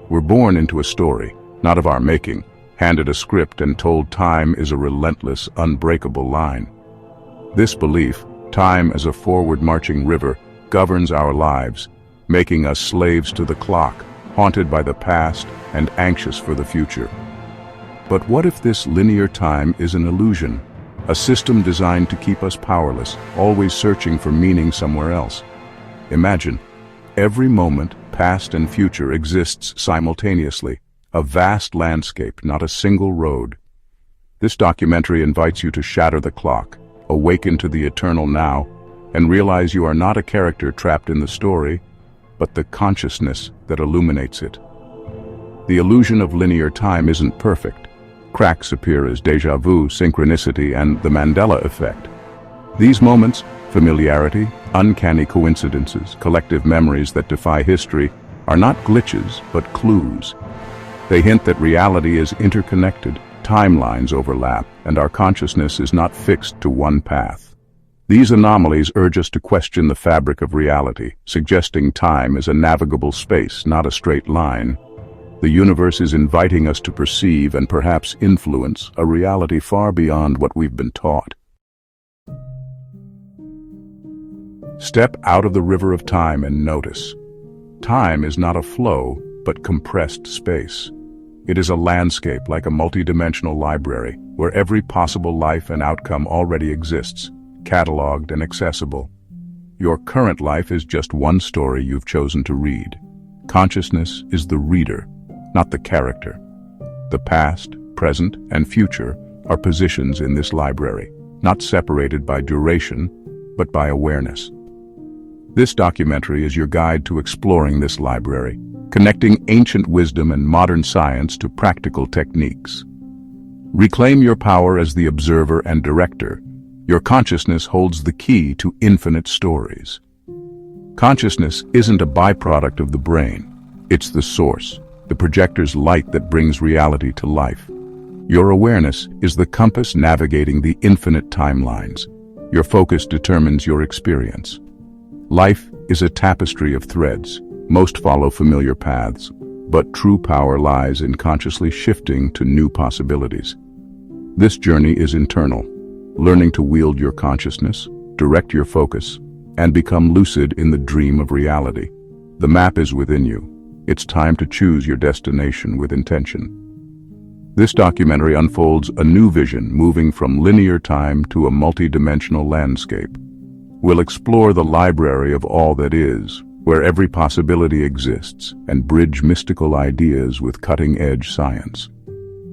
We're born into a story, not of our making, handed a script and told time is a relentless, unbreakable line. This belief, time as a forward-marching river, governs our lives, making us slaves to the clock, haunted by the past and anxious for the future. But what if this linear time is an illusion, a system designed to keep us powerless, always searching for meaning somewhere else? Imagine, every moment, past and future, exists simultaneously, a vast landscape, not a single road. This documentary invites you to shatter the clock, awaken to the eternal now, and realize you are not a character trapped in the story, but the consciousness that illuminates it. The illusion of linear time isn't perfect. Cracks appear as déjà vu, synchronicity, and the Mandela effect. These moments, familiarity, uncanny coincidences, collective memories that defy history, are not glitches, but clues. They hint that reality is interconnected, timelines overlap, and our consciousness is not fixed to one path. These anomalies urge us to question the fabric of reality, suggesting time is a navigable space, not a straight line. The universe is inviting us to perceive and perhaps influence a reality far beyond what we've been taught. Step out of the river of time and notice. Time is not a flow, but compressed space. It is a landscape like a multidimensional library, where every possible life and outcome already exists, cataloged and accessible. Your current life is just one story you've chosen to read. Consciousness is the reader, not the character. The past, present, and future are positions in this library, not separated by duration, but by awareness. This documentary is your guide to exploring this library, connecting ancient wisdom and modern science to practical techniques. Reclaim your power as the observer and director. Your consciousness holds the key to infinite stories. Consciousness isn't a byproduct of the brain. It's the source, the projector's light that brings reality to life. Your awareness is the compass navigating the infinite timelines. Your focus determines your experience. Life is a tapestry of threads. Most follow familiar paths, but true power lies in consciously shifting to new possibilities. This journey is internal, learning to wield your consciousness, direct your focus, and become lucid in the dream of reality. The map is within you. It's time to choose your destination with intention. This documentary unfolds a new vision, moving from linear time to a multidimensional landscape. We'll explore the library of all that is, where every possibility exists, and bridge mystical ideas with cutting-edge science.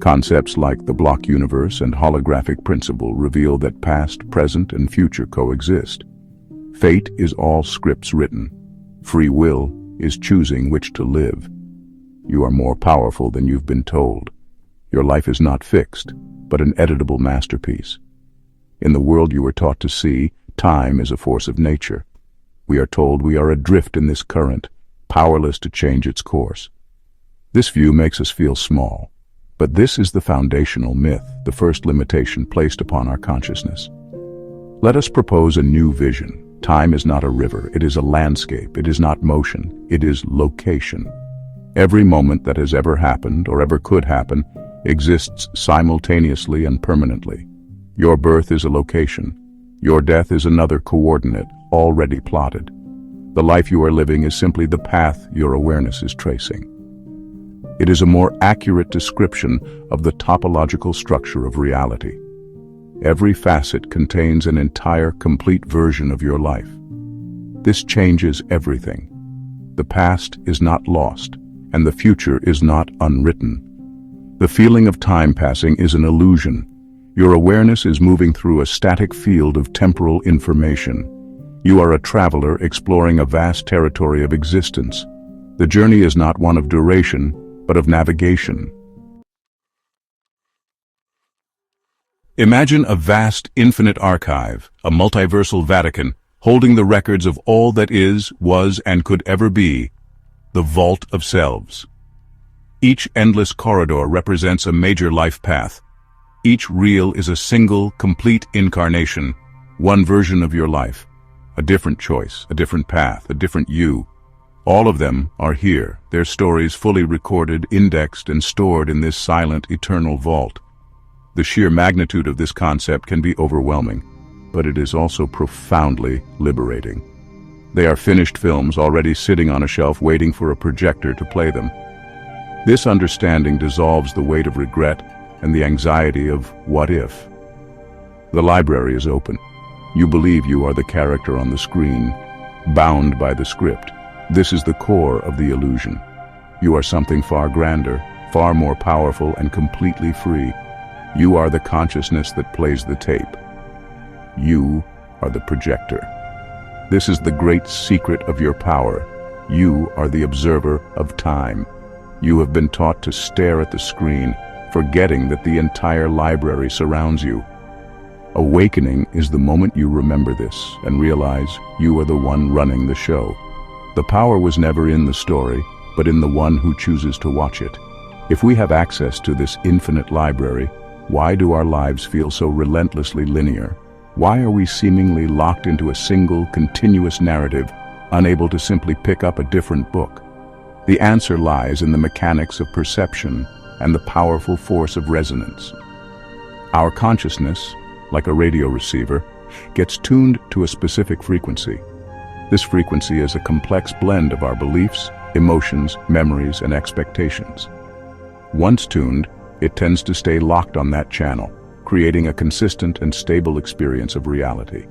Concepts like the block universe and holographic principle reveal that past, present, and future coexist. Fate is all scripts written. Free will is choosing which to live. You are more powerful than you've been told. Your life is not fixed, but an editable masterpiece. In the world you were taught to see, time is a force of nature. We are told we are adrift in this current, powerless to change its course. This view makes us feel small, but this is the foundational myth, the first limitation placed upon our consciousness. Let us propose a new vision. Time is not a river, it is a landscape. It is not motion, it is location. Every moment that has ever happened or ever could happen exists simultaneously and permanently. Your birth is a location. Your death is another coordinate, already plotted. The life you are living is simply the path your awareness is tracing. It is a more accurate description of the topological structure of reality. Every facet contains an entire, complete version of your life. This changes everything. The past is not lost, and the future is not unwritten. The feeling of time passing is an illusion. Your awareness is moving through a static field of temporal information. You are a traveler exploring a vast territory of existence. The journey is not one of duration, but of navigation. Imagine a vast, infinite archive, a multiversal Vatican, holding the records of all that is, was, and could ever be, the vault of selves. Each endless corridor represents a major life path. Each reel is a single, complete incarnation, one version of your life, a different choice, a different path, a different you. All of them are here, their stories fully recorded, indexed, and stored in this silent, eternal vault. The sheer magnitude of this concept can be overwhelming, but it is also profoundly liberating. They are finished films already sitting on a shelf waiting for a projector to play them. This understanding dissolves the weight of regret and the anxiety of what if. The library is open. You believe you are the character on the screen, bound by the script. This is the core of the illusion. You are something far grander, far more powerful, and completely free. You are the consciousness that plays the tape. You are the projector. This is the great secret of your power. You are the observer of time. You have been taught to stare at the screen, forgetting that the entire library surrounds you. Awakening is the moment you remember this and realize you are the one running the show. The power was never in the story, but in the one who chooses to watch it. If we have access to this infinite library, why do our lives feel so relentlessly linear? Why are we seemingly locked into a single, continuous narrative, unable to simply pick up a different book? The answer lies in the mechanics of perception and the powerful force of resonance. Our consciousness, like a radio receiver, gets tuned to a specific frequency. This frequency is a complex blend of our beliefs, emotions, memories, and expectations. Once tuned, it tends to stay locked on that channel, creating a consistent and stable experience of reality.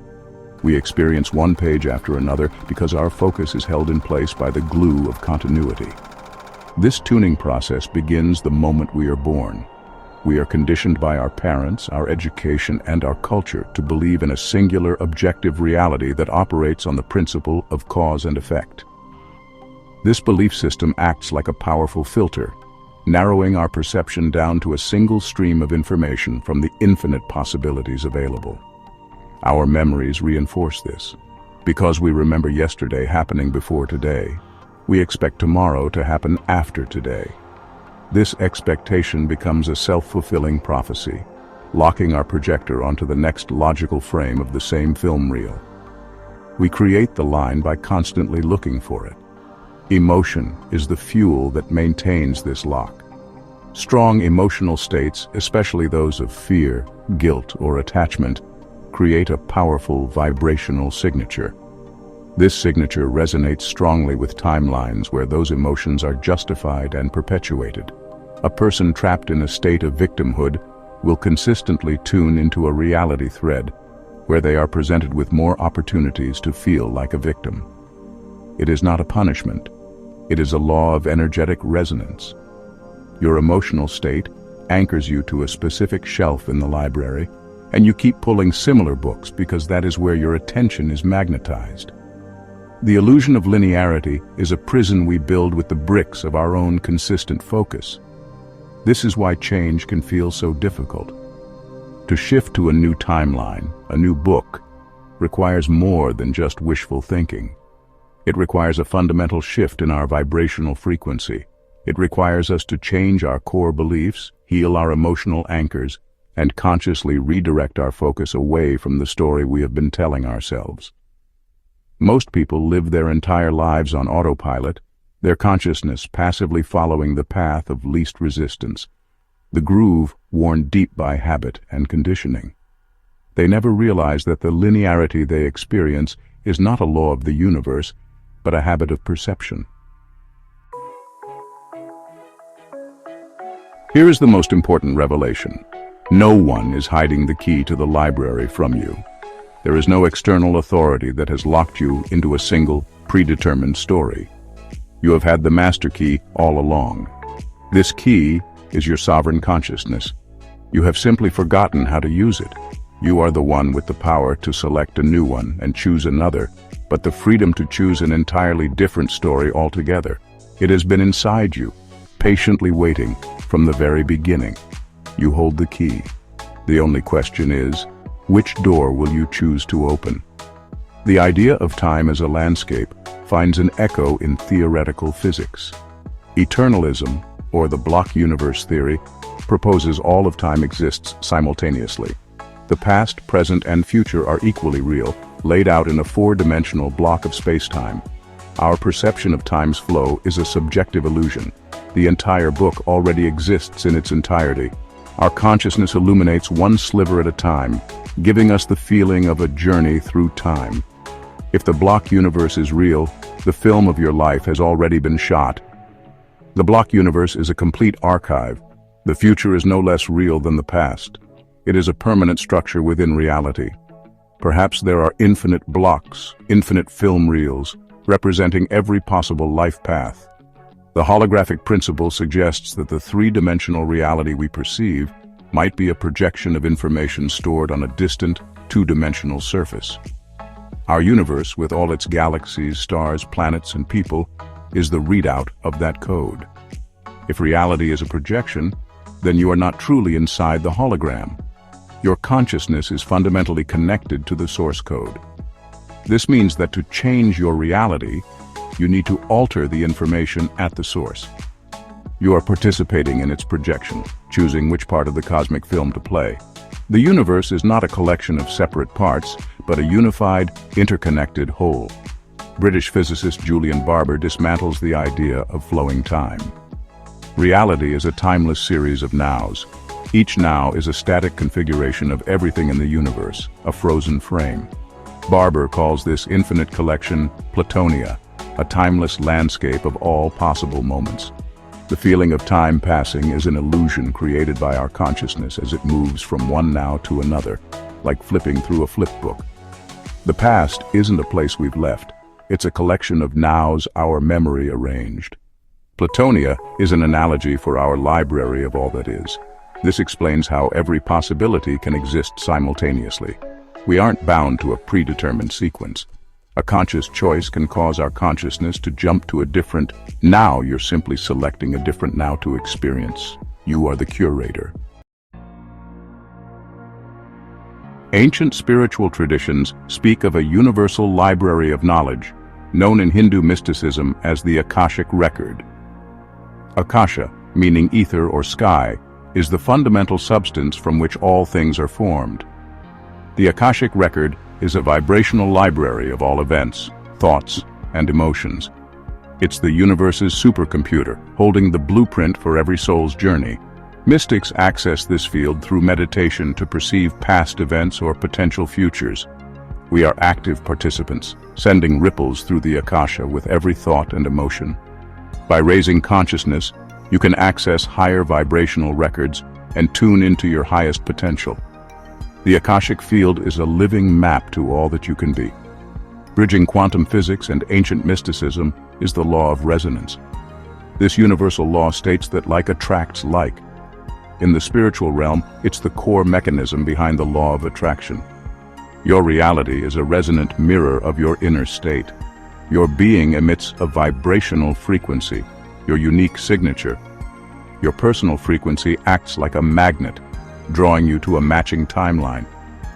We experience one page after another because our focus is held in place by the glue of continuity. This tuning process begins the moment we are born. We are conditioned by our parents, our education, and our culture to believe in a singular, objective reality that operates on the principle of cause and effect. This belief system acts like a powerful filter, narrowing our perception down to a single stream of information from the infinite possibilities available. Our memories reinforce this. Because we remember yesterday happening before today, we expect tomorrow to happen after today. This expectation becomes a self-fulfilling prophecy, locking our projector onto the next logical frame of the same film reel. We create the line by constantly looking for it. Emotion is the fuel that maintains this lock. Strong emotional states, especially those of fear, guilt, or attachment, create a powerful vibrational signature. This signature resonates strongly with timelines where those emotions are justified and perpetuated. A person trapped in a state of victimhood will consistently tune into a reality thread where they are presented with more opportunities to feel like a victim. It is not a punishment. It is a law of energetic resonance. Your emotional state anchors you to a specific shelf in the library, and you keep pulling similar books because that is where your attention is magnetized. The illusion of linearity is a prison we build with the bricks of our own consistent focus. This is why change can feel so difficult. To shift to a new timeline, a new book, requires more than just wishful thinking. It requires a fundamental shift in our vibrational frequency. It requires us to change our core beliefs, heal our emotional anchors, and consciously redirect our focus away from the story we have been telling ourselves. Most people live their entire lives on autopilot, their consciousness passively following the path of least resistance, the groove worn deep by habit and conditioning. They never realize that the linearity they experience is not a law of the universe, but a habit of perception. Here is the most important revelation. No one is hiding the key to the library from you. There is no external authority that has locked you into a single, predetermined story. You have had the master key all along. This key is your sovereign consciousness. You have simply forgotten how to use it. You are the one with the power to select a new one and choose another, but the freedom to choose an entirely different story altogether. It has been inside you, patiently waiting from the very beginning. You hold the key. The only question is, which door will you choose to open? The idea of time as a landscape finds an echo in theoretical physics. Eternalism, or the block universe theory, proposes all of time exists simultaneously. The past, present, and future are equally real, laid out in a four-dimensional block of space-time. Our perception of time's flow is a subjective illusion. The entire book already exists in its entirety. Our consciousness illuminates one sliver at a time, giving us the feeling of a journey through time. If the block universe is real, the film of your life has already been shot. The block universe is a complete archive. The future is no less real than the past. It is a permanent structure within reality. Perhaps there are infinite blocks, infinite film reels, representing every possible life path. The holographic principle suggests that the three-dimensional reality we perceive might be a projection of information stored on a distant, two-dimensional surface. Our universe, with all its galaxies, stars, planets, and people, is the readout of that code. If reality is a projection, then you are not truly inside the hologram. Your consciousness is fundamentally connected to the source code. This means that to change your reality, you need to alter the information at the source. You are participating in its projection, choosing which part of the cosmic film to play. The universe is not a collection of separate parts, but a unified, interconnected whole. British physicist Julian Barber dismantles the idea of flowing time. Reality is a timeless series of nows. Each now is a static configuration of everything in the universe, a frozen frame. Barber calls this infinite collection Platonia, a timeless landscape of all possible moments. The feeling of time passing is an illusion created by our consciousness as it moves from one now to another, like flipping through a flip book. The past isn't a place we've left. It's a collection of nows our memory arranged. Platonia is an analogy for our library of all that is. This explains how every possibility can exist simultaneously. We aren't bound to a predetermined sequence. A conscious choice can cause our consciousness to jump to a different now. You're simply selecting a different now to experience. You are the curator. Ancient spiritual traditions speak of a universal library of knowledge, known in Hindu mysticism as the Akashic record. Akasha, meaning ether or sky, is the fundamental substance from which all things are formed. The Akashic record is a vibrational library of all events, thoughts, and emotions. It's the universe's supercomputer, holding the blueprint for every soul's journey. Mystics access this field through meditation to perceive past events or potential futures. We are active participants, sending ripples through the Akasha with every thought and emotion. By raising consciousness, you can access higher vibrational records and tune into your highest potential. The Akashic field is a living map to all that you can be. Bridging quantum physics and ancient mysticism is the law of resonance. This universal law states that like attracts like. In the spiritual realm, it's the core mechanism behind the law of attraction. Your reality is a resonant mirror of your inner state. Your being emits a vibrational frequency, your unique signature. Your personal frequency acts like a magnet, drawing you to a matching timeline.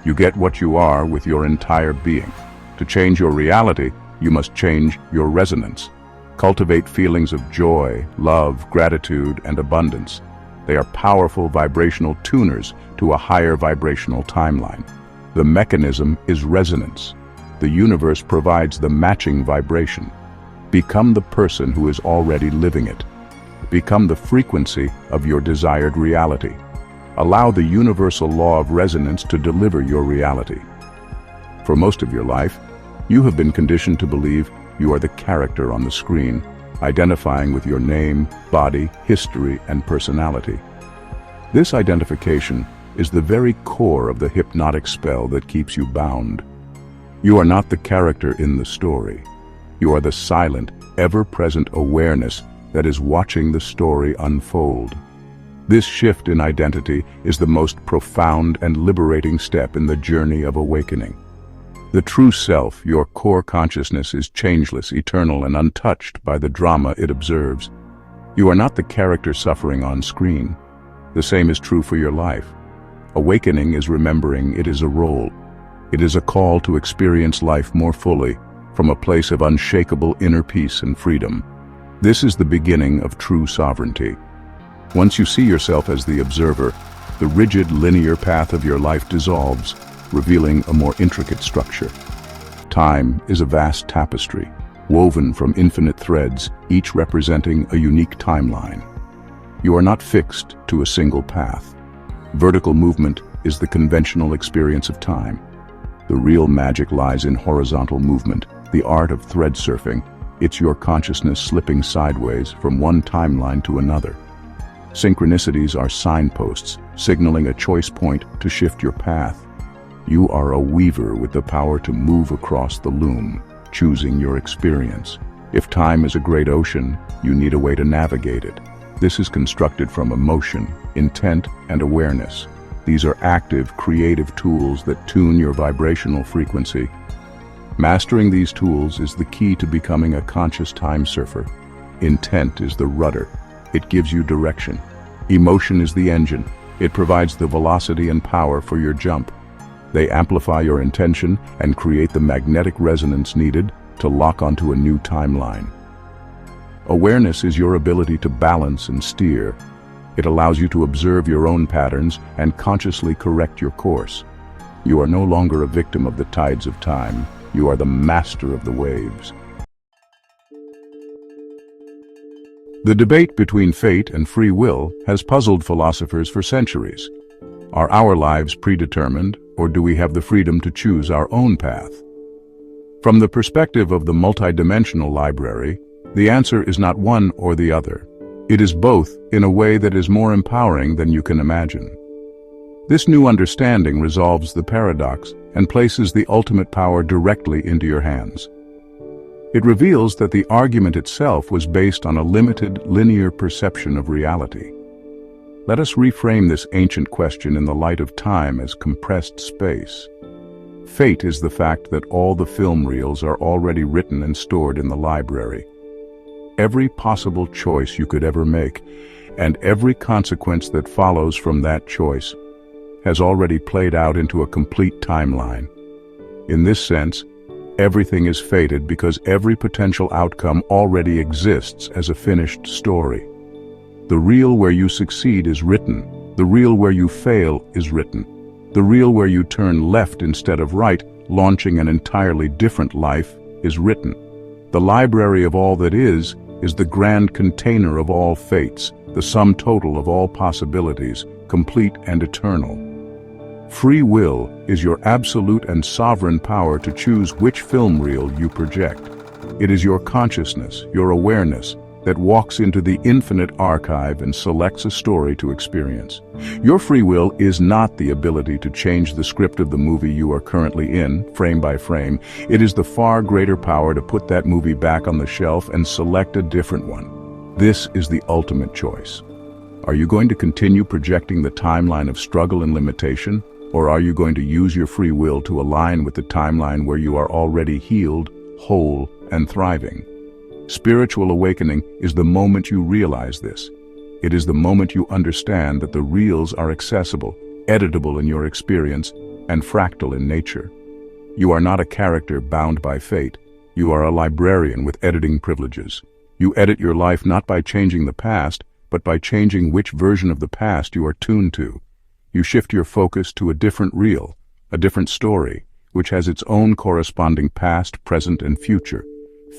You get what you are with your entire being. To change your reality, you must change your resonance. Cultivate feelings of joy, love, gratitude, and abundance. They are powerful vibrational tuners to a higher vibrational timeline. The mechanism is resonance. The universe provides the matching vibration. Become the person who is already living it. Become the frequency of your desired reality. Allow the universal law of resonance to deliver your reality. For most of your life, you have been conditioned to believe you are the character on the screen, identifying with your name, body, history, and personality. This identification is the very core of the hypnotic spell that keeps you bound. You are not the character in the story. You are the silent, ever-present awareness that is watching the story unfold. This shift in identity is the most profound and liberating step in the journey of awakening. The true self, your core consciousness, is changeless, eternal, and untouched by the drama it observes. You are not the character suffering on screen. The same is true for your life. Awakening is remembering it is a role. It is a call to experience life more fully, from a place of unshakable inner peace and freedom. This is the beginning of true sovereignty. Once you see yourself as the observer, the rigid linear path of your life dissolves, revealing a more intricate structure. Time is a vast tapestry. woven from infinite threads, each representing a unique timeline. You are not fixed to a single path. Vertical movement is the conventional experience of time. The real magic lies in horizontal movement, the art of thread surfing. It's your consciousness slipping sideways from one timeline to another. Synchronicities are signposts, signaling a choice point to shift your path. You are a weaver with the power to move across the loom, choosing your experience. If time is a great ocean, you need a way to navigate it. This is constructed from emotion, intent, and awareness. These are active, creative tools that tune your vibrational frequency. Mastering these tools is the key to becoming a conscious time surfer. Intent is the rudder. It gives you direction. Emotion is the engine. It provides the velocity and power for your jump. They amplify your intention and create the magnetic resonance needed to lock onto a new timeline. Awareness is your ability to balance and steer. It allows you to observe your own patterns and consciously correct your course. You are no longer a victim of the tides of time. You are the master of the waves. The debate between fate and free will has puzzled philosophers for centuries. Are our lives predetermined, or do we have the freedom to choose our own path? From the perspective of the multidimensional library, the answer is not one or the other. It is both in a way that is more empowering than you can imagine. This new understanding resolves the paradox and places the ultimate power directly into your hands. It reveals that the argument itself was based on a limited, linear perception of reality. Let us reframe this ancient question in the light of time as compressed space. Fate is the fact that all the film reels are already written and stored in the library. Every possible choice you could ever make, and every consequence that follows from that choice, has already played out into a complete timeline. In this sense, everything is fated because every potential outcome already exists as a finished story. The reel where you succeed is written. The reel where you fail is written. The reel where you turn left instead of right, launching an entirely different life, is written. The library of all that is the grand container of all fates, the sum total of all possibilities, complete and eternal. Free will is your absolute and sovereign power to choose which film reel you project. It is your consciousness, your awareness, that walks into the infinite archive and selects a story to experience. Your free will is not the ability to change the script of the movie you are currently in, frame by frame. It is the far greater power to put that movie back on the shelf and select a different one. This is the ultimate choice. Are you going to continue projecting the timeline of struggle and limitation, or are you going to use your free will to align with the timeline where you are already healed, whole, and thriving? Spiritual awakening is the moment you realize this. It is the moment you understand that the reels are accessible, editable in your experience, and fractal in nature. You are not a character bound by fate. You are a librarian with editing privileges. You edit your life not by changing the past, but by changing which version of the past you are tuned to. You shift your focus to a different reel, a different story, which has its own corresponding past, present, and future.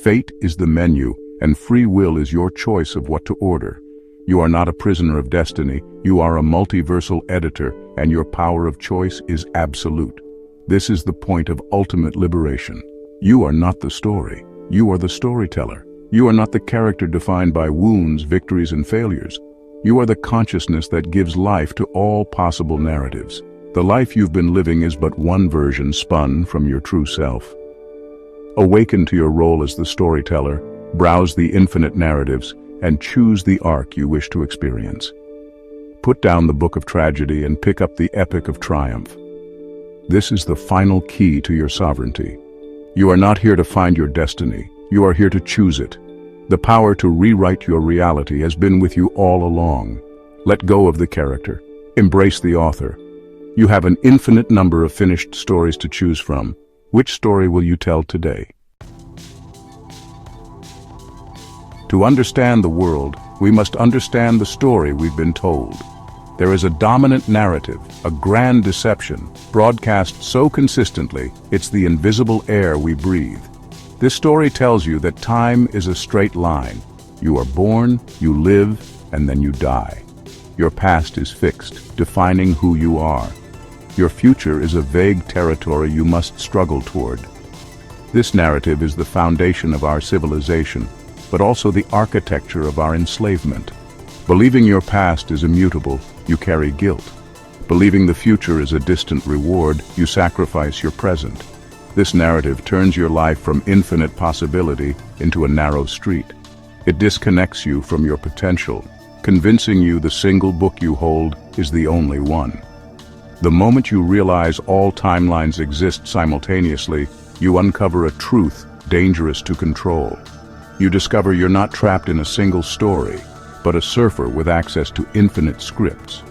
Fate is the menu, and free will is your choice of what to order. You are not a prisoner of destiny, you are a multiversal editor, and your power of choice is absolute. This is the point of ultimate liberation. You are not the story, you are the storyteller. You are not the character defined by wounds, victories, and failures. You are the consciousness that gives life to all possible narratives. The life you've been living is but one version spun from your true self. Awaken to your role as the storyteller, browse the infinite narratives, and choose the arc you wish to experience. Put down the book of tragedy and pick up the epic of triumph. This is the final key to your sovereignty. You are not here to find your destiny, you are here to choose it. The power to rewrite your reality has been with you all along. Let go of the character. Embrace the author. You have an infinite number of finished stories to choose from. Which story will you tell today? To understand the world, we must understand the story we've been told. There is a dominant narrative, a grand deception, broadcast so consistently, it's the invisible air we breathe. This story tells you that time is a straight line. You are born, you live, and then you die. Your past is fixed, defining who you are. Your future is a vague territory you must struggle toward. This narrative is the foundation of our civilization, but also the architecture of our enslavement. Believing your past is immutable, you carry guilt. Believing the future is a distant reward, you sacrifice your present. This narrative turns your life from infinite possibility into a narrow street. It disconnects you from your potential, convincing you the single book you hold is the only one. The moment you realize all timelines exist simultaneously, you uncover a truth dangerous to control. You discover you're not trapped in a single story, but a surfer with access to infinite scripts.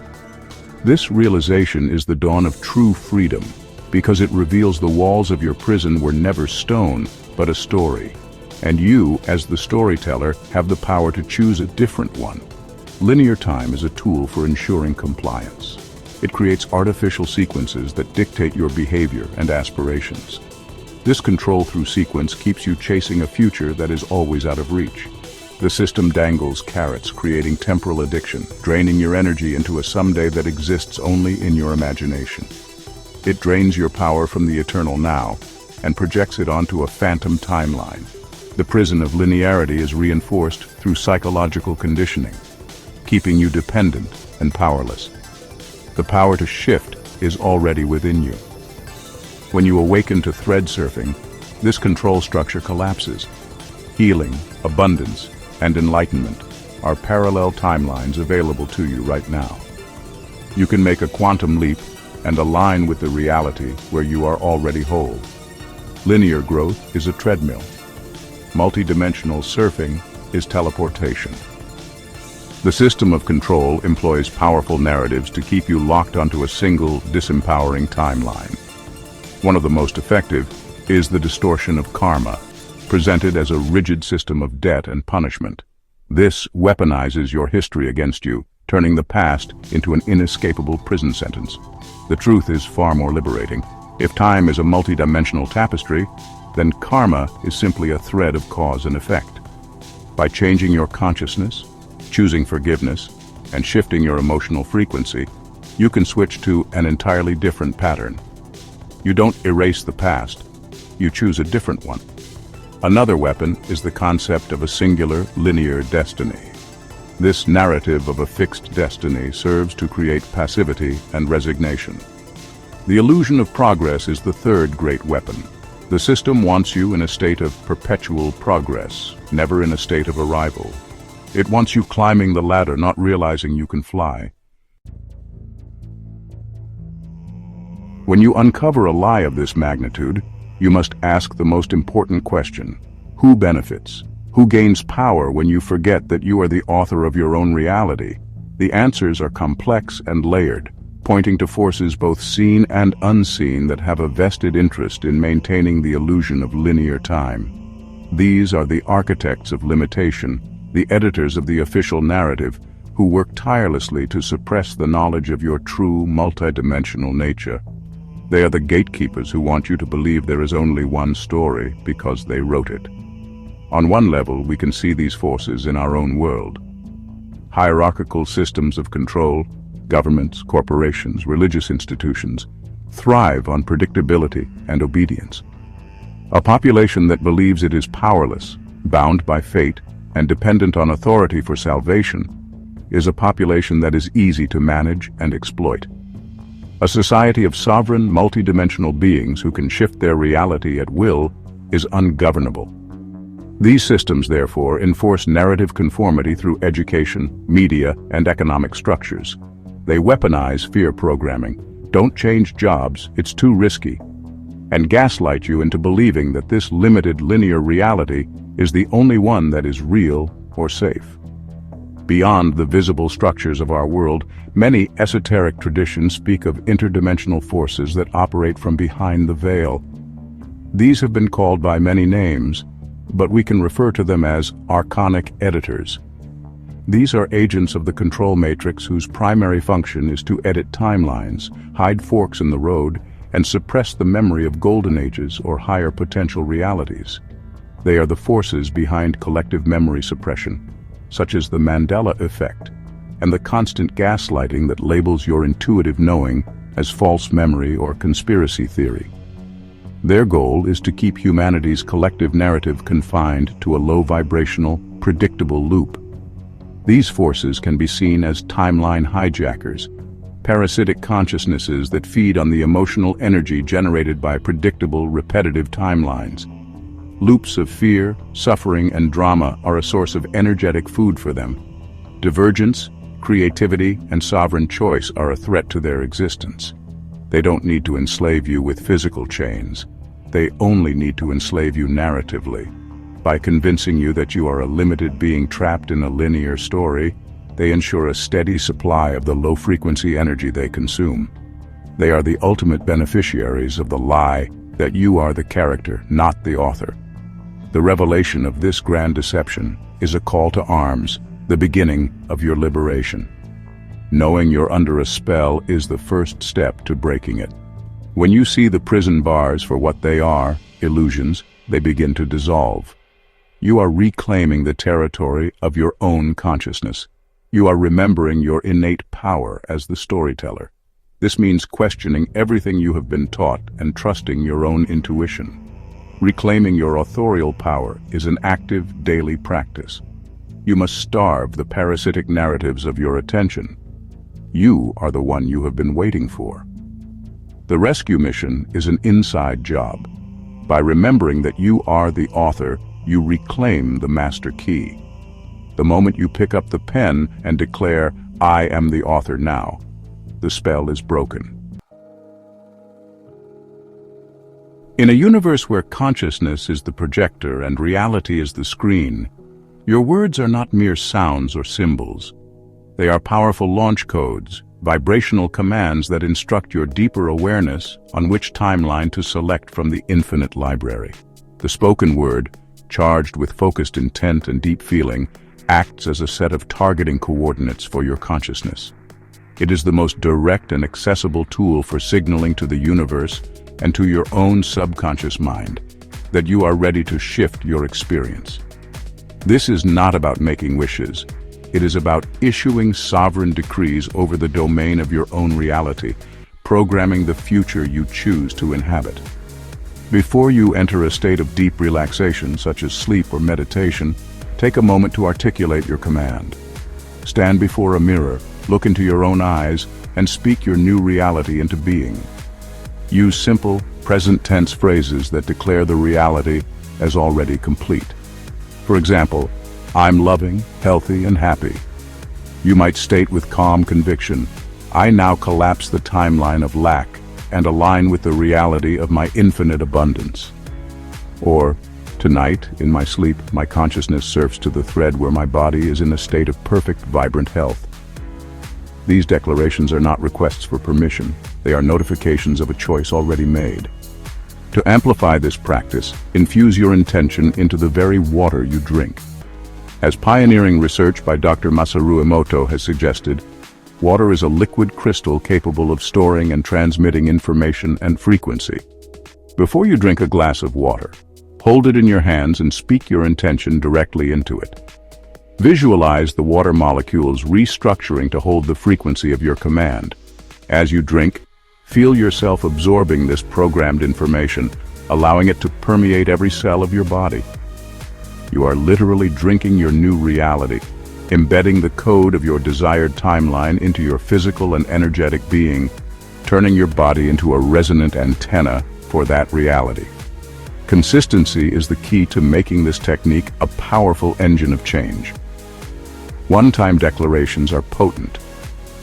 This realization is the dawn of true freedom, because it reveals the walls of your prison were never stone, but a story. And you, as the storyteller, have the power to choose a different one. Linear time is a tool for ensuring compliance. It creates artificial sequences that dictate your behavior and aspirations. This control through sequence keeps you chasing a future that is always out of reach. The system dangles carrots, creating temporal addiction, draining your energy into a someday that exists only in your imagination. It drains your power from the eternal now and projects it onto a phantom timeline. The prison of linearity is reinforced through psychological conditioning, keeping you dependent and powerless. The power to shift is already within you. When you awaken to thread surfing, this control structure collapses. Healing, abundance, and enlightenment are parallel timelines available to you right now. You can make a quantum leap and align with the reality where you are already whole. Linear growth is a treadmill. Multidimensional surfing is teleportation. The system of control employs powerful narratives to keep you locked onto a single, disempowering timeline. One of the most effective is the distortion of karma, presented as a rigid system of debt and punishment. This weaponizes your history against you, turning the past into an inescapable prison sentence. The truth is far more liberating. If time is a multidimensional tapestry, then karma is simply a thread of cause and effect. By changing your consciousness, choosing forgiveness, and shifting your emotional frequency, you can switch to an entirely different pattern. You don't erase the past, you choose a different one. Another weapon is the concept of a singular, linear destiny. This narrative of a fixed destiny serves to create passivity and resignation. The illusion of progress is the third great weapon. The system wants you in a state of perpetual progress, never in a state of arrival. It wants you climbing the ladder, not realizing you can fly. When you uncover a lie of this magnitude, you must ask the most important question: who benefits? Who gains power when you forget that you are the author of your own reality? The answers are complex and layered, pointing to forces both seen and unseen that have a vested interest in maintaining the illusion of linear time. These are the architects of limitation, the editors of the official narrative, who work tirelessly to suppress the knowledge of your true multidimensional nature. They are the gatekeepers who want you to believe there is only one story because they wrote it. On one level, we can see these forces in our own world. Hierarchical systems of control, governments, corporations, religious institutions, thrive on predictability and obedience. A population that believes it is powerless, bound by fate, and dependent on authority for salvation, is a population that is easy to manage and exploit. A society of sovereign, multidimensional beings who can shift their reality at will is ungovernable. These systems, therefore, enforce narrative conformity through education, media, and economic structures. They weaponize fear programming. Don't change jobs, it's too risky. And gaslight you into believing that this limited linear reality is the only one that is real or safe. Beyond the visible structures of our world, many esoteric traditions speak of interdimensional forces that operate from behind the veil. These have been called by many names, but we can refer to them as archonic editors. These are agents of the control matrix whose primary function is to edit timelines, hide forks in the road, and suppress the memory of golden ages or higher potential realities. They are the forces behind collective memory suppression, such as the Mandela effect, and the constant gaslighting that labels your intuitive knowing as false memory or conspiracy theory. Their goal is to keep humanity's collective narrative confined to a low-vibrational, predictable loop. These forces can be seen as timeline hijackers, parasitic consciousnesses that feed on the emotional energy generated by predictable, repetitive timelines. Loops of fear, suffering, and drama are a source of energetic food for them. Divergence, creativity, and sovereign choice are a threat to their existence. They don't need to enslave you with physical chains. They only need to enslave you narratively. By convincing you that you are a limited being trapped in a linear story, they ensure a steady supply of the low-frequency energy they consume. They are the ultimate beneficiaries of the lie that you are the character, not the author. The revelation of this grand deception is a call to arms, the beginning of your liberation. Knowing you're under a spell is the first step to breaking it. When you see the prison bars for what they are, illusions, they begin to dissolve. You are reclaiming the territory of your own consciousness. You are remembering your innate power as the storyteller. This means questioning everything you have been taught and trusting your own intuition. Reclaiming your authorial power is an active daily practice. You must starve the parasitic narratives of your attention. You are the one you have been waiting for. The rescue mission is an inside job. By remembering that you are the author, you reclaim the master key. The moment you pick up the pen and declare, "I am the author now," the spell is broken. In a universe where consciousness is the projector and reality is the screen, your words are not mere sounds or symbols. They are powerful launch codes, vibrational commands that instruct your deeper awareness on which timeline to select from the infinite library. The spoken word, charged with focused intent and deep feeling, acts as a set of targeting coordinates for your consciousness. It is the most direct and accessible tool for signaling to the universe and to your own subconscious mind that you are ready to shift your experience. This is not about making wishes. It is about issuing sovereign decrees over the domain of your own reality, programming the future you choose to inhabit. Before you enter a state of deep relaxation, such as sleep or meditation, take a moment to articulate your command. Stand before a mirror, look into your own eyes, and speak your new reality into being. Use simple, present tense phrases that declare the reality as already complete. For example, "I'm loving, healthy, and happy." You might state with calm conviction, "I now collapse the timeline of lack and align with the reality of my infinite abundance." Or, "Tonight, in my sleep, my consciousness surfs to the thread where my body is in a state of perfect, vibrant health." These declarations are not requests for permission. They are notifications of a choice already made. To amplify this practice, infuse your intention into the very water you drink. As pioneering research by Dr. Masaru Emoto has suggested, water is a liquid crystal capable of storing and transmitting information and frequency. Before you drink a glass of water, hold it in your hands and speak your intention directly into it. Visualize the water molecules restructuring to hold the frequency of your command. As you drink, feel yourself absorbing this programmed information, allowing it to permeate every cell of your body. You are literally drinking your new reality, embedding the code of your desired timeline into your physical and energetic being, turning your body into a resonant antenna for that reality. Consistency is the key to making this technique a powerful engine of change. One-time declarations are potent,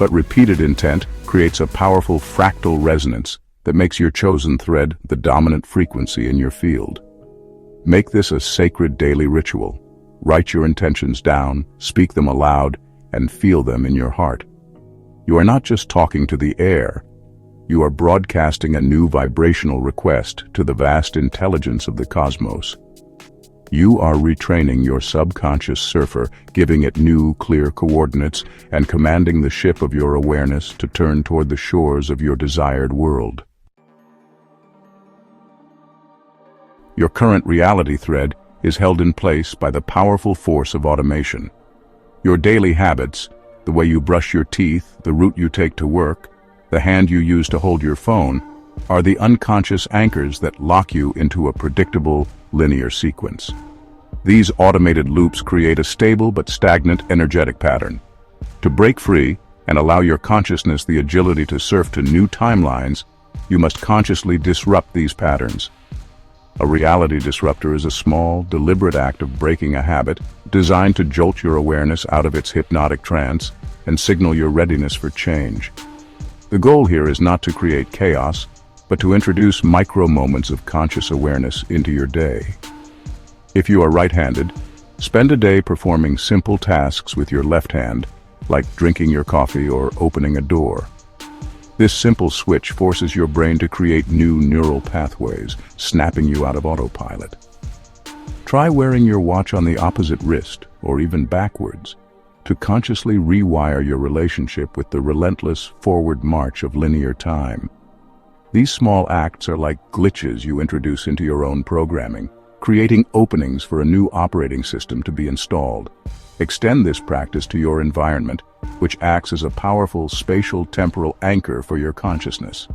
but repeated intent creates a powerful fractal resonance that makes your chosen thread the dominant frequency in your field. Make this a sacred daily ritual. Write your intentions down, speak them aloud, and feel them in your heart. You are not just talking to the air. You are broadcasting a new vibrational request to the vast intelligence of the cosmos. You are retraining your subconscious surfer, giving it new, clear coordinates, and commanding the ship of your awareness to turn toward the shores of your desired world. Your current reality thread is held in place by the powerful force of automation. Your daily habits, the way you brush your teeth, the route you take to work, the hand you use to hold your phone, are the unconscious anchors that lock you into a predictable, linear sequence. These automated loops create a stable but stagnant energetic pattern. To break free and allow your consciousness the agility to surf to new timelines, you must consciously disrupt these patterns. A reality disruptor is a small, deliberate act of breaking a habit designed to jolt your awareness out of its hypnotic trance and signal your readiness for change. The goal here is not to create chaos, but to introduce micro-moments of conscious awareness into your day. If you are right-handed, spend a day performing simple tasks with your left hand, like drinking your coffee or opening a door. This simple switch forces your brain to create new neural pathways, snapping you out of autopilot. Try wearing your watch on the opposite wrist, or even backwards, to consciously rewire your relationship with the relentless forward march of linear time. These small acts are like glitches you introduce into your own programming, creating openings for a new operating system to be installed. Extend this practice to your environment, which acts as a powerful spatial-temporal anchor for your consciousness.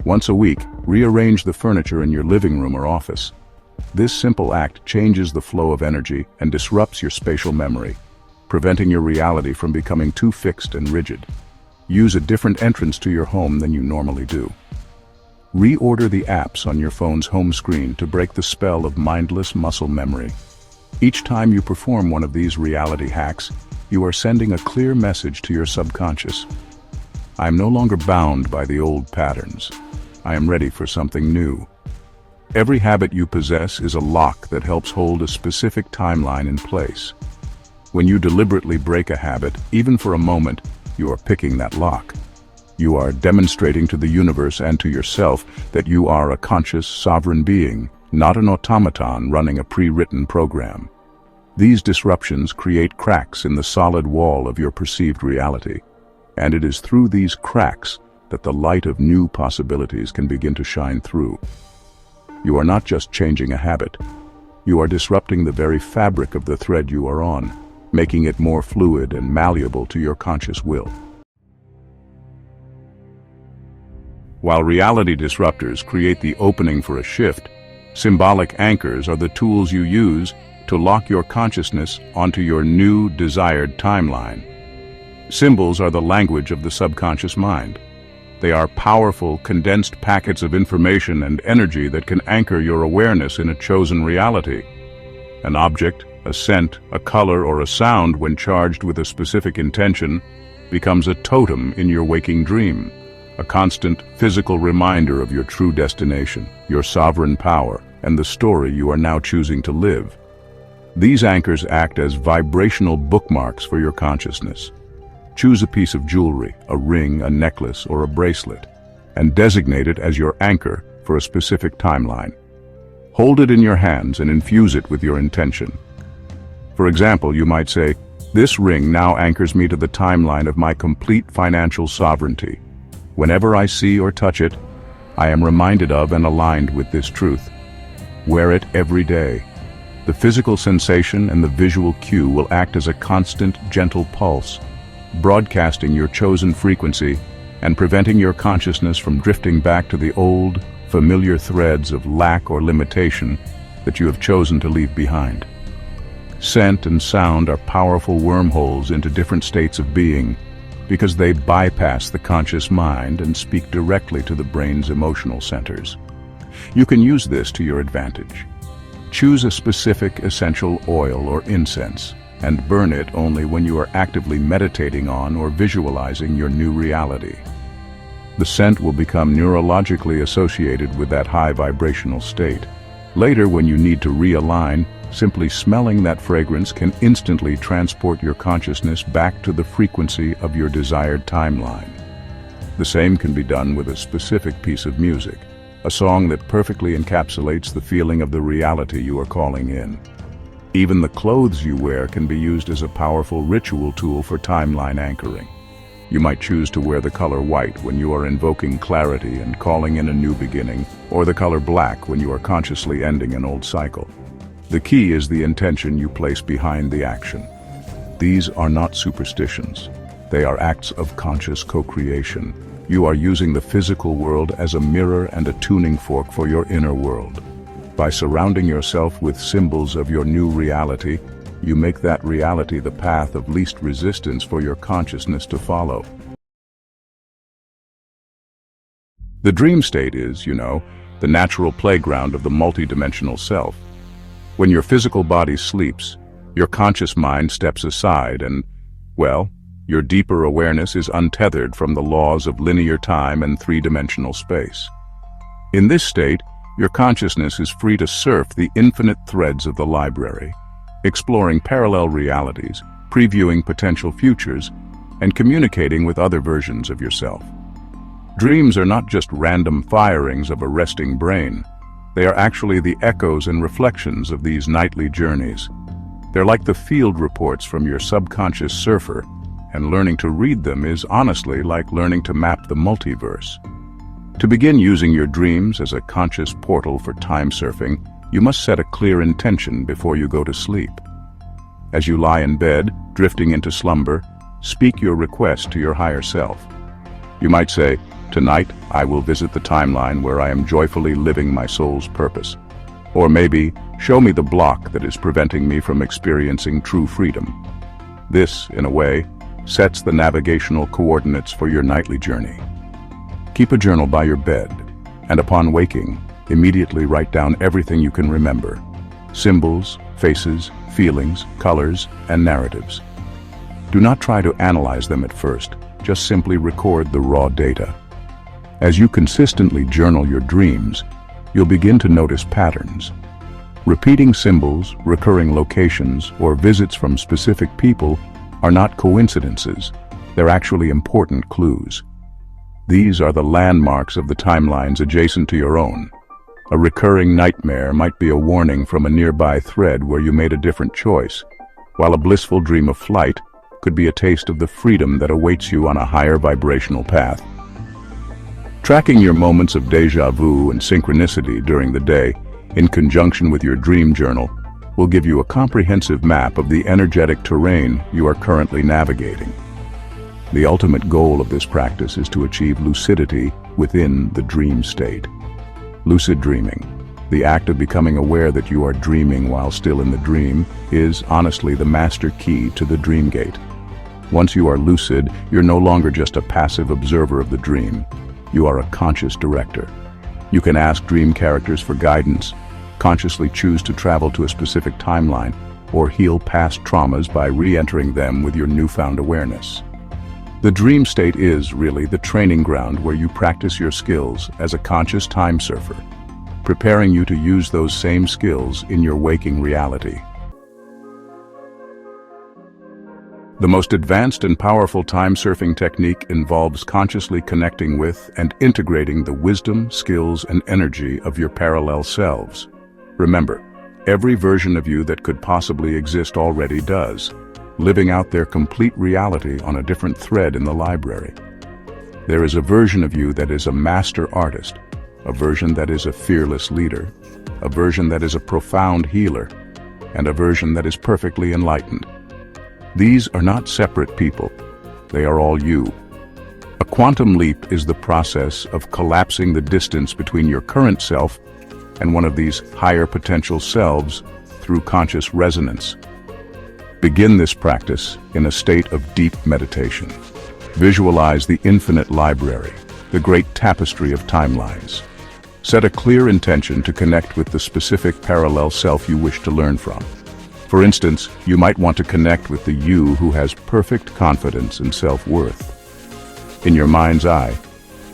Once a week, rearrange the furniture in your living room or office. This simple act changes the flow of energy and disrupts your spatial memory, preventing your reality from becoming too fixed and rigid. Use a different entrance to your home than you normally do. Reorder the apps on your phone's home screen to break the spell of mindless muscle memory. Each time you perform one of these reality hacks, you are sending a clear message to your subconscious. I am no longer bound by the old patterns. I am ready for something new. Every habit you possess is a lock that helps hold a specific timeline in place. When you deliberately break a habit, even for a moment, you are picking that lock. You are demonstrating to the universe and to yourself that you are a conscious, sovereign being, not an automaton running a pre-written program. These disruptions create cracks in the solid wall of your perceived reality, and it is through these cracks that the light of new possibilities can begin to shine through. You are not just changing a habit. You are disrupting the very fabric of the thread you are on, making it more fluid and malleable to your conscious will. While reality disruptors create the opening for a shift, symbolic anchors are the tools you use to lock your consciousness onto your new desired timeline. Symbols are the language of the subconscious mind. They are powerful, condensed packets of information and energy that can anchor your awareness in a chosen reality. An object, a scent, a color, or a sound, when charged with a specific intention, becomes a totem in your waking dream, a constant physical reminder of your true destination, your sovereign power, and the story you are now choosing to live. These anchors act as vibrational bookmarks for your consciousness. Choose a piece of jewelry, a ring, a necklace, or a bracelet, and designate it as your anchor for a specific timeline. Hold it in your hands and infuse it with your intention. For example, you might say, "This ring now anchors me to the timeline of my complete financial sovereignty. Whenever I see or touch it, I am reminded of and aligned with this truth." Wear it every day. The physical sensation and the visual cue will act as a constant, gentle pulse, broadcasting your chosen frequency and preventing your consciousness from drifting back to the old, familiar threads of lack or limitation that you have chosen to leave behind. Scent and sound are powerful wormholes into different states of being because they bypass the conscious mind and speak directly to the brain's emotional centers. You can use this to your advantage. Choose a specific essential oil or incense and burn it only when you are actively meditating on or visualizing your new reality. The scent will become neurologically associated with that high vibrational state. Later, when you need to realign, simply smelling that fragrance can instantly transport your consciousness back to the frequency of your desired timeline. The same can be done with a specific piece of music, a song that perfectly encapsulates the feeling of the reality you are calling in. Even the clothes you wear can be used as a powerful ritual tool for timeline anchoring. You might choose to wear the color white when you are invoking clarity and calling in a new beginning, or the color black when you are consciously ending an old cycle. The key is the intention you place behind the action. These are not superstitions. They are acts of conscious co-creation. You are using the physical world as a mirror and a tuning fork for your inner world. By surrounding yourself with symbols of your new reality, you make that reality the path of least resistance for your consciousness to follow. The dream state is, the natural playground of the multidimensional self. When your physical body sleeps, your conscious mind steps aside and, your deeper awareness is untethered from the laws of linear time and three-dimensional space. In this state, your consciousness is free to surf the infinite threads of the library, exploring parallel realities, previewing potential futures, and communicating with other versions of yourself. Dreams are not just random firings of a resting brain. They are actually the echoes and reflections of these nightly journeys. They're like the field reports from your subconscious surfer, and learning to read them is honestly like learning to map the multiverse. To begin using your dreams as a conscious portal for time surfing, you must set a clear intention before you go to sleep. As you lie in bed, drifting into slumber, speak your request to your higher self. You might say, "Tonight, I will visit the timeline where I am joyfully living my soul's purpose." Or maybe, "Show me the block that is preventing me from experiencing true freedom." This, in a way, sets the navigational coordinates for your nightly journey. Keep a journal by your bed, and upon waking, immediately write down everything you can remember: symbols, faces, feelings, colors, and narratives. Do not try to analyze them at first, just simply record the raw data. As you consistently journal your dreams, you'll begin to notice patterns. Repeating symbols, recurring locations, or visits from specific people are not coincidences. They're actually important clues. These are the landmarks of the timelines adjacent to your own. A recurring nightmare might be a warning from a nearby thread where you made a different choice, while a blissful dream of flight could be a taste of the freedom that awaits you on a higher vibrational path. Tracking your moments of déjà vu and synchronicity during the day, in conjunction with your dream journal, will give you a comprehensive map of the energetic terrain you are currently navigating. The ultimate goal of this practice is to achieve lucidity within the dream state. Lucid dreaming, the act of becoming aware that you are dreaming while still in the dream, is honestly the master key to the dream gate. Once you are lucid, you're no longer just a passive observer of the dream. You are a conscious director. You can ask dream characters for guidance, consciously choose to travel to a specific timeline, or heal past traumas by re-entering them with your newfound awareness. The dream state is really the training ground where you practice your skills as a conscious time surfer, preparing you to use those same skills in your waking reality. The most advanced and powerful time surfing technique involves consciously connecting with and integrating the wisdom, skills, and energy of your parallel selves. Remember, every version of you that could possibly exist already does, living out their complete reality on a different thread in the library. There is a version of you that is a master artist, a version that is a fearless leader, a version that is a profound healer, and a version that is perfectly enlightened. These are not separate people. They are all you. A quantum leap is the process of collapsing the distance between your current self and one of these higher potential selves through conscious resonance. Begin this practice in a state of deep meditation. Visualize the infinite library, the great tapestry of timelines. Set a clear intention to connect with the specific parallel self you wish to learn from. For instance, you might want to connect with the you who has perfect confidence and self-worth. In your mind's eye,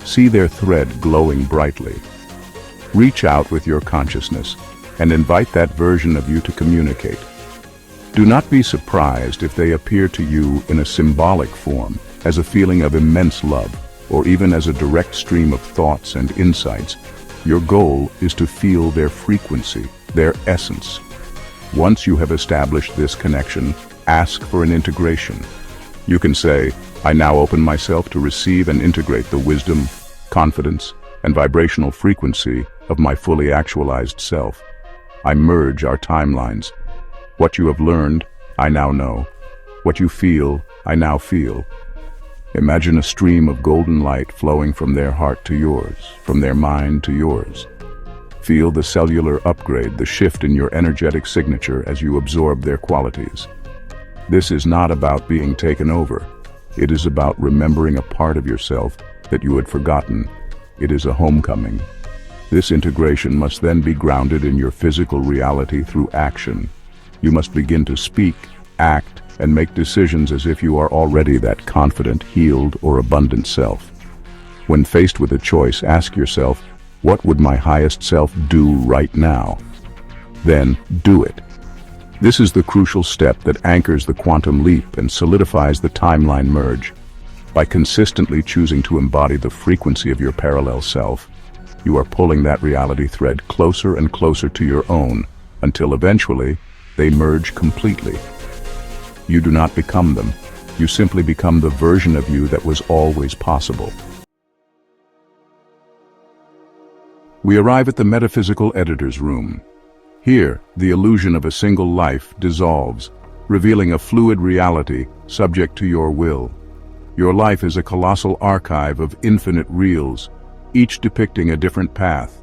see their thread glowing brightly. Reach out with your consciousness and invite that version of you to communicate. Do not be surprised if they appear to you in a symbolic form, as a feeling of immense love, or even as a direct stream of thoughts and insights. Your goal is to feel their frequency, their essence. Once you have established this connection, ask for an integration. You can say, "I now open myself to receive and integrate the wisdom, confidence, and vibrational frequency of my fully actualized self." I merge our timelines. What you have learned, I now know. What you feel, I now feel. Imagine a stream of golden light flowing from their heart to yours, from their mind to yours. Feel the cellular upgrade, the shift in your energetic signature as you absorb their qualities. This is not about being taken over. It is about remembering a part of yourself that you had forgotten. It is a homecoming. This integration must then be grounded in your physical reality through action. You must begin to speak, act, and make decisions as if you are already that confident, healed, or abundant self. When faced with a choice, ask yourself, what would my highest self do right now? Then do it. This is the crucial step that anchors the quantum leap and solidifies the timeline merge. By consistently choosing to embody the frequency of your parallel self, you are pulling that reality thread closer and closer to your own, until eventually, they merge completely. You do not become them. You simply become the version of you that was always possible. We arrive at the metaphysical editor's room. Here, the illusion of a single life dissolves, revealing a fluid reality subject to your will. Your life is a colossal archive of infinite reels, each depicting a different path.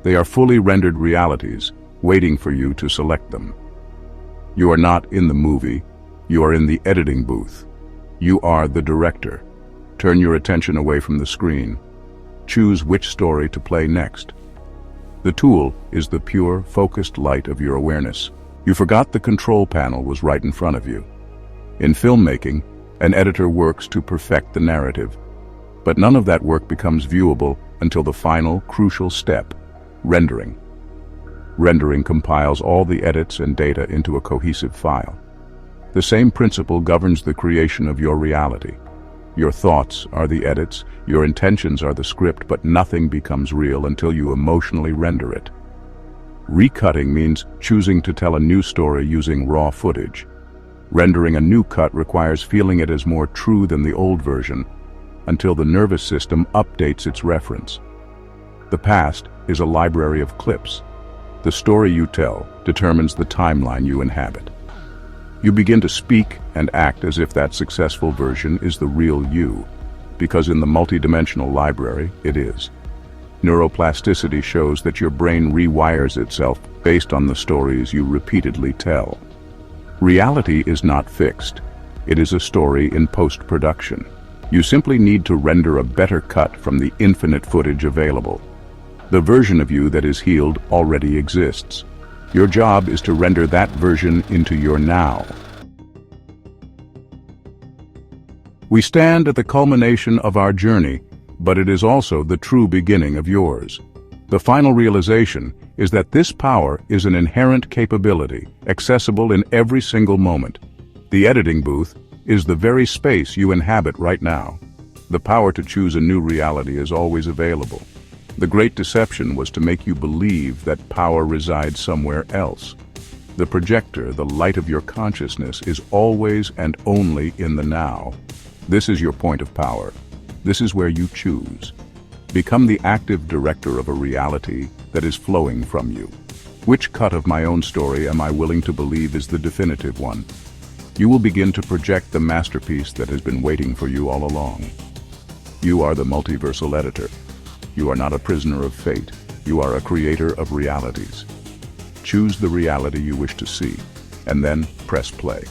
They are fully rendered realities, waiting for you to select them. You are not in the movie, you are in the editing booth. You are the director. Turn your attention away from the screen. Choose which story to play next. The tool is the pure, focused light of your awareness. You forgot the control panel was right in front of you. In filmmaking, an editor works to perfect the narrative, but none of that work becomes viewable until the final, crucial step, rendering. Rendering compiles all the edits and data into a cohesive file. The same principle governs the creation of your reality. Your thoughts are the edits, your intentions are the script, but nothing becomes real until you emotionally render it. Recutting means choosing to tell a new story using raw footage. Rendering a new cut requires feeling it as more true than the old version, until the nervous system updates its reference. The past is a library of clips. The story you tell determines the timeline you inhabit. You begin to speak and act as if that successful version is the real you, because in the multidimensional library, it is. Neuroplasticity shows that your brain rewires itself based on the stories you repeatedly tell. Reality is not fixed. It is a story in post-production. You simply need to render a better cut from the infinite footage available. The version of you that is healed already exists. Your job is to render that version into your now. We stand at the culmination of our journey, but it is also the true beginning of yours. The final realization is that this power is an inherent capability, accessible in every single moment. The editing booth is the very space you inhabit right now. The power to choose a new reality is always available. The great deception was to make you believe that power resides somewhere else. The projector, the light of your consciousness, is always and only in the now. This is your point of power. This is where you choose. Become the active director of a reality that is flowing from you. Which cut of my own story am I willing to believe is the definitive one? You will begin to project the masterpiece that has been waiting for you all along. You are the multiversal editor. You are not a prisoner of fate. You are a creator of realities. Choose the reality you wish to see, and then press play.